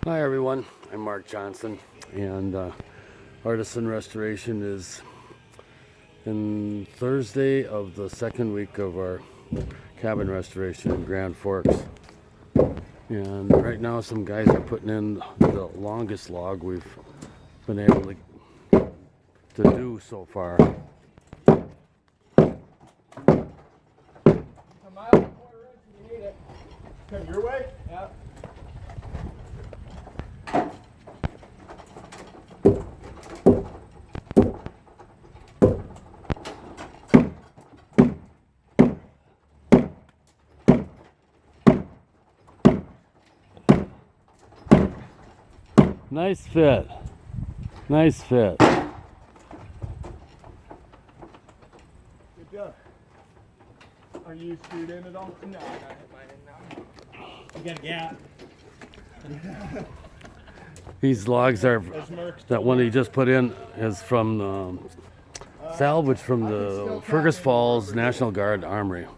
Hi everyone, I'm Mark Johnson, and Artisan Restoration is in Thursday of the second week of our cabin restoration in Grand Forks. And right now some guys are putting in the longest log we've been able to do so far. Come your way? Yeah. Nice fit. Nice fit. Good job. Are you screwed in at all? No, I got hit mine in now. You got a gap. These logs are, that one he just put in is from salvage from the Fergus Falls National Guard Armory.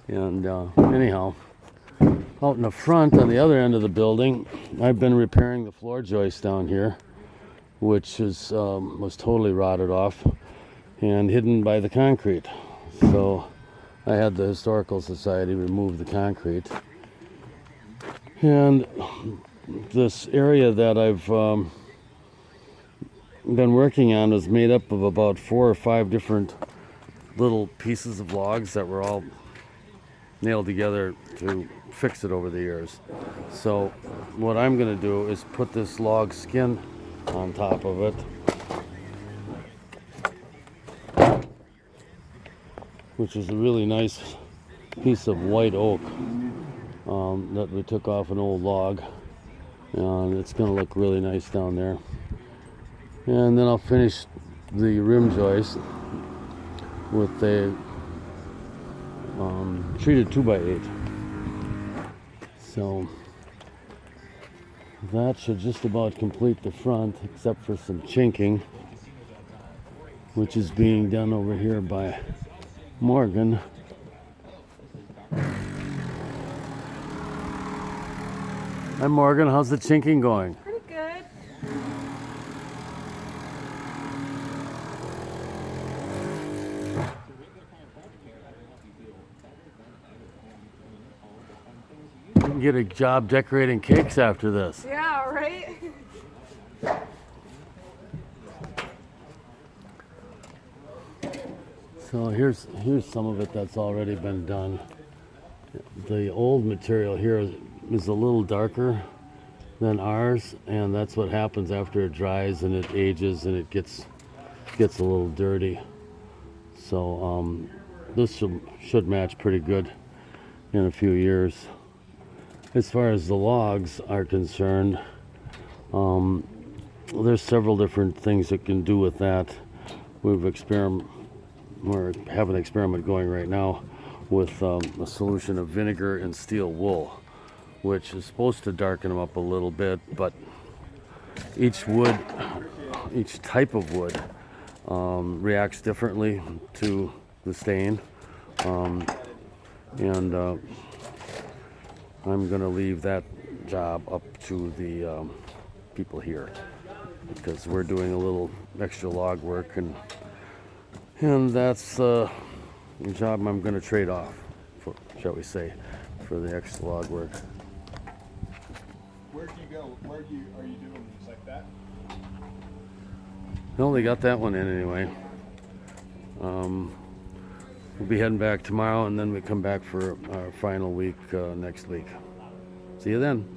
And anyhow, out in the front on the other end of the building, I've been repairing the floor joist down here, which is was totally rotted off and hidden by the concrete. So I had the Historical Society remove the concrete. And this area that I've been working on is made up of about 4 or 5 different little pieces of logs that were all nailed together to fix it over the years. So what I'm going to do is put this log skin on top of it, which is a really nice piece of white oak that we took off an old log, and it's going to look really nice down there. And then I'll finish the rim joist with a treated 2x8. So that should just about complete the front, except for some chinking, which is being done over here by Morgan. Hi Morgan, how's the chinking going? Pretty good. You can get a job decorating cakes after this. Yeah, right? So here's some of it that's already been done. The old material here is a little darker than ours, and that's what happens after it dries and it ages and it gets a little dirty. So this should match pretty good in a few years. As far as the logs are concerned, there's several different things that can do with that. We're having an experiment going right now with a solution of vinegar and steel wool, which is supposed to darken them up a little bit, but each type of wood reacts differently to the stain, and I'm going to leave that job up to the people here, because we're doing a little extra log work, and that's the job I'm going to trade off, for, shall we say, for the extra log work. Where do you go? Are you doing these like that? I only got that one in anyway. We'll be heading back tomorrow, and then we come back for our final week next week. See you then.